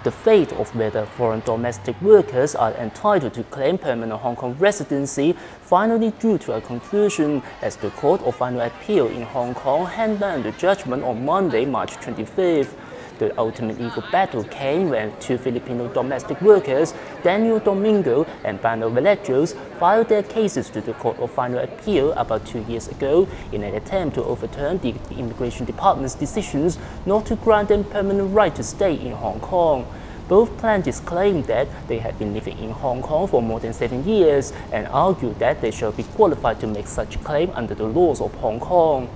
The fate of whether foreign domestic workers are entitled to claim permanent Hong Kong residency finally drew to a conclusion as the Court of Final Appeal in Hong Kong handed down the judgment on Monday, March 25th. The ultimate legal battle came when two Filipino domestic workers, Daniel Domingo and Bano Vallejo, filed their cases to the Court of Final Appeal about 2 years ago in an attempt to overturn the Immigration Department's decisions not to grant them permanent right to stay in Hong Kong. Both plaintiffs claimed that they had been living in Hong Kong for more than 7 years and argued that they shall be qualified to make such claim under the laws of Hong Kong.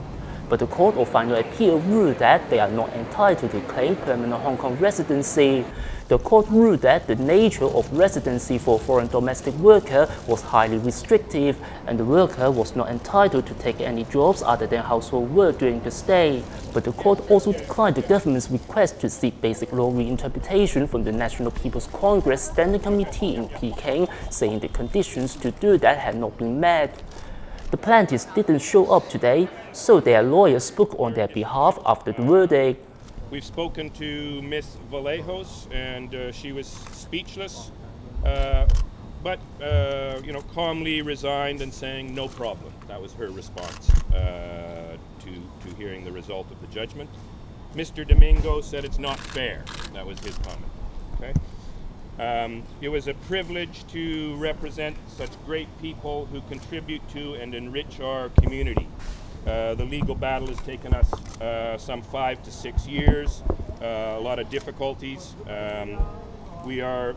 But the Court of Final Appeal ruled that they are not entitled to claim permanent Hong Kong residency. The court ruled that the nature of residency for a foreign domestic worker was highly restrictive, and the worker was not entitled to take any jobs other than household work during the stay. But the court also declined the government's request to seek basic law reinterpretation from the National People's Congress Standing Committee in Peking, saying the conditions to do that had not been met. The plaintiffs didn't show up today, so their lawyers spoke on their behalf after the verdict. We've spoken to Ms. Vallejos, and she was speechless, but calmly resigned and saying no problem. That was her response to hearing the result of the judgment. Mr. Domingo said it's not fair. That was his comment. Okay. It was a privilege to represent such great people who contribute to and enrich our community. The legal battle has taken us some 5 to 6 years, a lot of difficulties. We are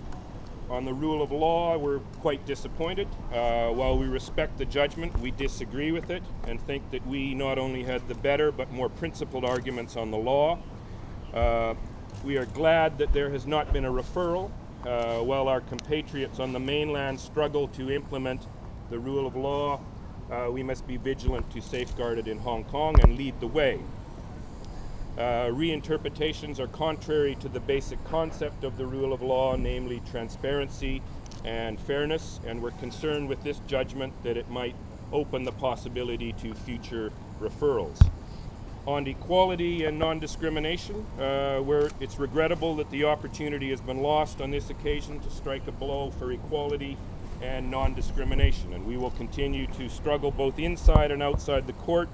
on the rule of law, we're quite disappointed. While we respect the judgment, we disagree with it and think that we not only had the better but more principled arguments on the law. We are glad that there has not been a referral. While our compatriots on the mainland struggle to implement the rule of law, we must be vigilant to safeguard it in Hong Kong and lead the way. Reinterpretations are contrary to the basic concept of the rule of law, namely transparency and fairness, and we're concerned with this judgment that it might open the possibility to future referrals. On equality and non-discrimination, where it's regrettable that the opportunity has been lost on this occasion to strike a blow for equality and non-discrimination. And we will continue to struggle both inside and outside the court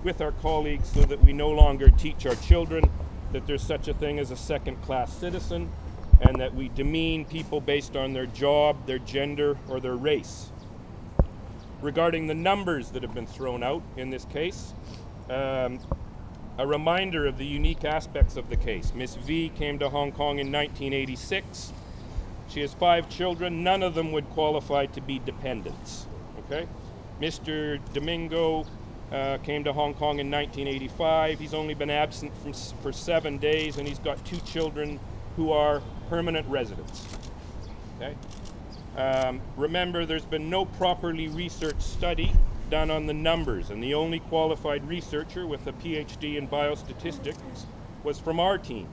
with our colleagues so that we no longer teach our children that there's such a thing as a second-class citizen and that we demean people based on their job, their gender, or their race. Regarding the numbers that have been thrown out in this case, a reminder of the unique aspects of the case. Ms. V came to Hong Kong in 1986. She has 5 children. None of them would qualify to be dependents. Okay? Mr. Domingo came to Hong Kong in 1985. He's only been absent for 7 days, and he's got 2 children who are permanent residents. Okay? Remember, there's been no properly researched study done on the numbers, and the only qualified researcher with a PhD in biostatistics was from our team.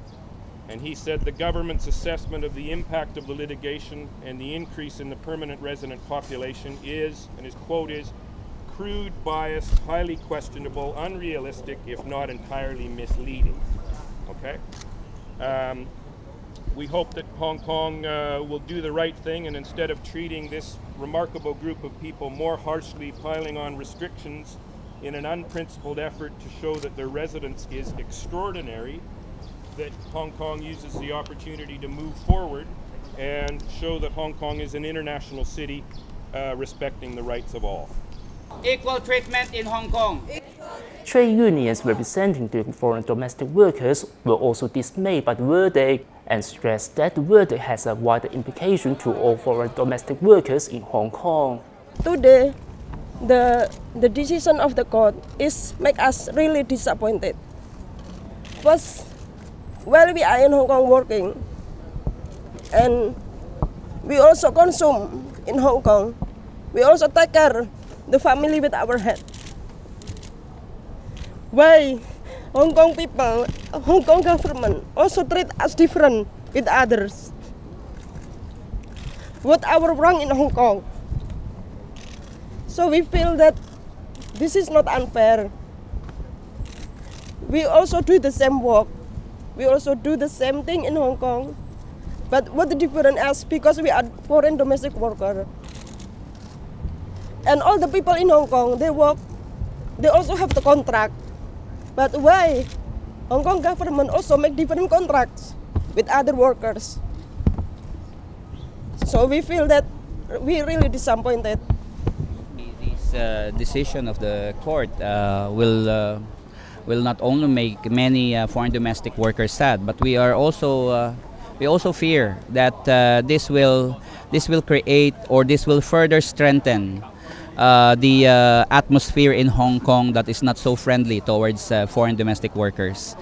And he said the government's assessment of the impact of the litigation and the increase in the permanent resident population is, and his quote is, crude, biased, highly questionable, unrealistic, if not entirely misleading. Okay? We hope that Hong Kong will do the right thing, and instead of treating this remarkable group of people more harshly, piling on restrictions in an unprincipled effort to show that their residence is extraordinary, that Hong Kong uses the opportunity to move forward and show that Hong Kong is an international city respecting the rights of all. Equal treatment in Hong Kong. Trade unions representing the foreign domestic workers were also dismayed by the verdict and stressed that the verdict has a wider implication to all foreign domestic workers in Hong Kong. Today, the decision of the court make us really disappointed. First, while we are in Hong Kong working, and we also consume in Hong Kong, we also take care the family with our head. Why Hong Kong people, Hong Kong government also treat us different with others? What our wrong in Hong Kong? So we feel that this is not unfair. We also do the same work. We also do the same thing in Hong Kong. But what the difference is because we are foreign domestic worker. And all the people in Hong Kong, they work, they also have the contract. But why Hong Kong government also make different contracts with other workers? So we feel that we're really disappointed. This decision of the court will not only make many foreign domestic workers sad, but we also fear that this will create, or this will further strengthen the atmosphere in Hong Kong that is not so friendly towards foreign domestic workers.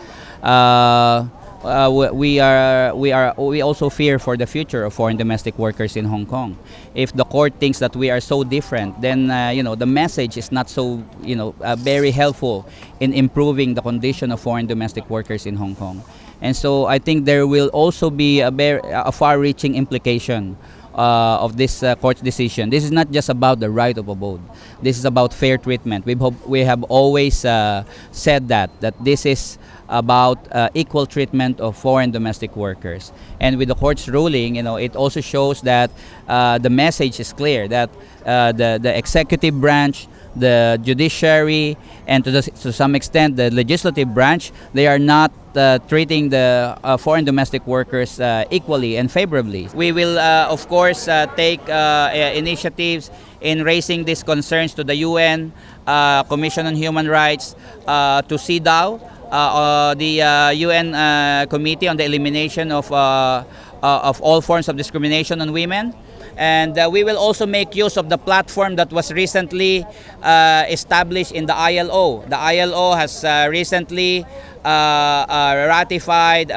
We also fear for the future of foreign domestic workers in Hong Kong. If the court thinks that we are so different, then the message is not so very helpful in improving the condition of foreign domestic workers in Hong Kong. And so I think there will also be a far-reaching implication of this court's decision. This is not just about the right of abode. This is about fair treatment. We have always said that this is about equal treatment of foreign domestic workers. And with the court's ruling, it also shows that the message is clear, that the executive branch, the judiciary, and to some extent the legislative branch, they are not treating the foreign domestic workers equally and favorably. We will, of course, take initiatives in raising these concerns to the UN Commission on Human Rights, to CEDAW, the UN Committee on the Elimination of all forms of discrimination on women. And we will also make use of the platform that was recently established in the ILO. The ILO has recently ratified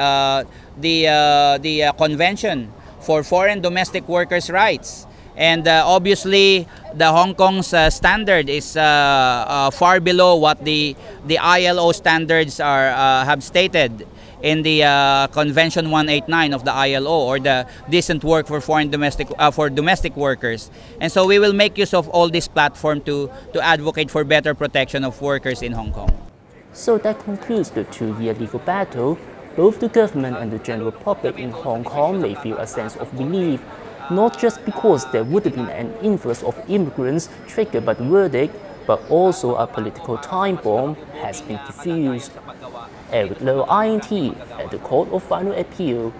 the Convention for Foreign Domestic Workers' Rights. And obviously, the Hong Kong's standard is far below what the ILO standards have stated in the Convention 189 of the ILO, or the decent work for domestic workers. And so we will make use of all this platform to advocate for better protection of workers in Hong Kong. So that concludes the 2-year legal battle. Both the government and the general public in Hong Kong may feel a sense of relief, not just because there would have been an influx of immigrants triggered by the verdict, but also a political time bomb has been defused. Eric Low, INT, at the Court of Final Appeal.